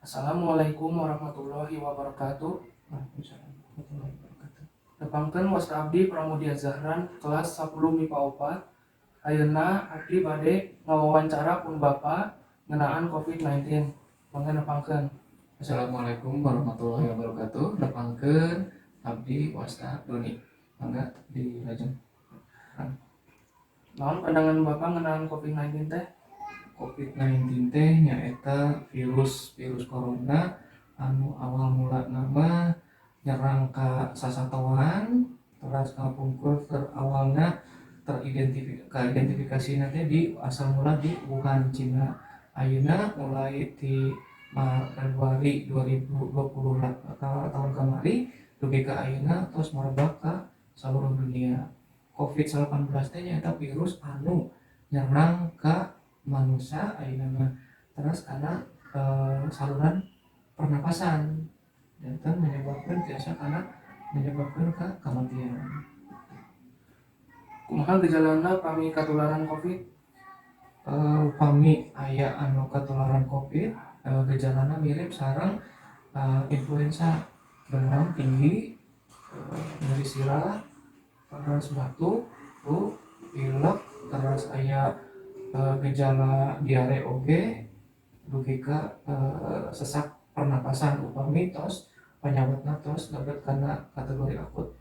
Assalamualaikum warahmatullahi wabarakatuh. Waalaikumsalam warahmatullahi wabarakatuh. Depangkeun was abdi Pramudia Zahran kelas 10 MIPA 4. Ayeuna abdi bade ngawawancara pun Bapak ngenaan COVID-19. Mangga nepangkeun. Assalamualaikum warahmatullahi wabarakatuh. Depangkeun abdi wasta Doni. Mangga dilajeng. Naon pandangan Bapak ngenaan COVID-19 teh? COVID-19 teh nyaeta virus corona anu awal mula nama nyerang ka sasatawan terus kapungkur terawalna teridentifikasi nanti di asal mula di Wuhan, Cina. Ayeuna mulai di Februari 2020 tahun kemari dugi ka ayeuna terus merebak ka seluruh dunia. COVID-19 teh nyaeta virus anu nyerang ka manusia ayeuna terus karena saluran pernapasan dan menyebabkan ke kematian. Kumaha gejalana pami katularan COVID? Upami aya anu ketularan COVID, gejalana mirip sareng influenza, demam tinggi, nyeri sirah, terus batuk, pilek, terus aya gejala diare oge, dugi ka sesak pernapasan upami tos penyebabna tos lebet kana kategori akut.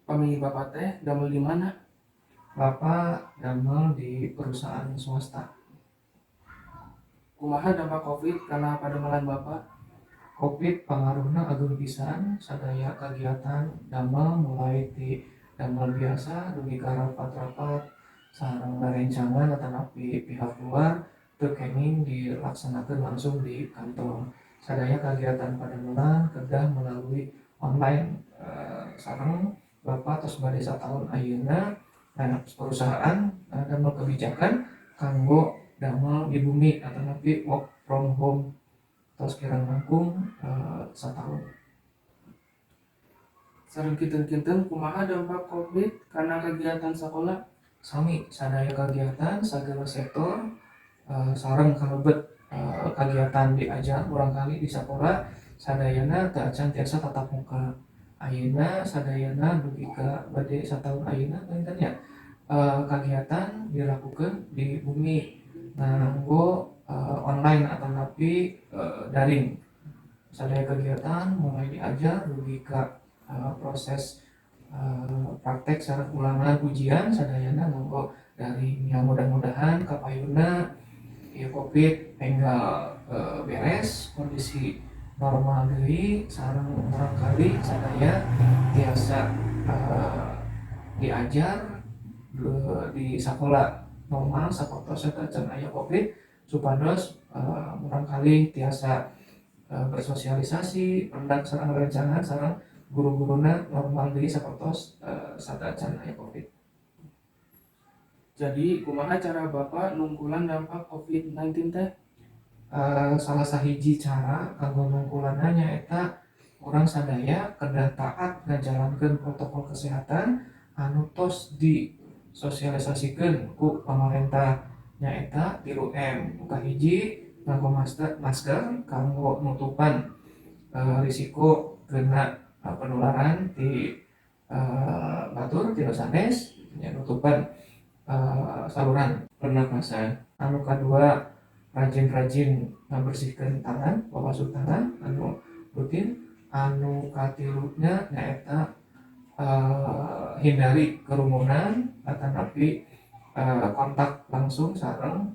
Pami Bapak teh damel di mana? Bapak damel di perusahaan swasta. Kumaha dampak COVID kana pademelan Bapak? COVID pengaruhna agung pisan sadaya kegiatan damel mulai di damel biasa dugi ka rapat-rapat sareng rerencangan atanapi pihak luar teu kenging dilaksanakeun langsung di kantor. Sadaya kegiatan pademelan kedah melalui online sareng Bapak tos bade sataun ayeuna perusahaan damel kebijakan kanggo damel di bumi atanapi work from home tos kirang langkung sataun. Sareng kinten-kinten kumaha dampak COVID kana kegiatan sekolah? Sami sadaya kegiatan sagala sektor sareng kalebet kegiatan diajar urang kali di sakola sadayana teu acan tiasa tatap muka. Ayeuna sadayana dugi ka bade sataun ayeuna pinten nya kegiatan dilakukan di bumi nganggo online atau napi daring. Sadaya kegiatan mulai diajar dugi ka proses praktek sareng ulangan ujian sadayana nganggo daring. Ya mudah-mudahan kapayuna ieu Covid enggal beres kondisi normal deui sareng urang kali sadaya tiasa diajar di sakola normal sapertos eta can aya Covid supados urang kali tiasa bersosialisasi pendak sareng rerencangan sareng guru-guruna normal deui sapertos sadacan aya Covid. Jadi kumaha cara Bapak nungkulan dampak COVID-19 teh? Salah sahiji cara kanggo nungkulanna nyaeta urang sadaya kedah taat ngajalankeun protokol kesehatan anu tos disosialisasikeun ku pamarentah nyaeta 3M. Kahiji nganggo masker kanggo nutupan risiko kena penularan di batur ti sanes nya nutupan saluran pernapasan. Anu kadua rajin-rajin ngabersihkeun tangan, babasuh tangan anu rutin. Anu katiluna nyaeta hindari kerumunan atanapi kontak langsung sareng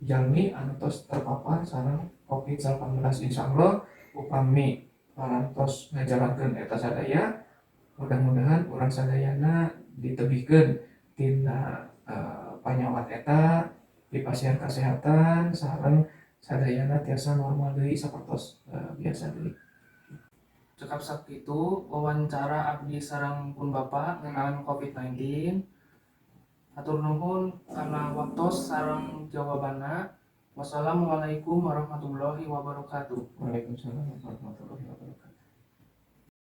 jalmi anu tos terpapar sareng COVID-19. Insyaallah upami parantos ngajalankeun eta sadaya mudah-mudahan urang sadayana ditebihkeun tina panyawat eta dipasihan kesehatan sareng sadayana tiasa normal deui sapertos biasa deui. Cekap sakitu wawancara abdi sareng pun Bapak ngenaan COVID-19. Hatur nuhun karena waktos sareng jawabanna. Wassalamualaikum warahmatullahi wabarakatuh. Waalaikumsalam warahmatullahi wabarakatuh.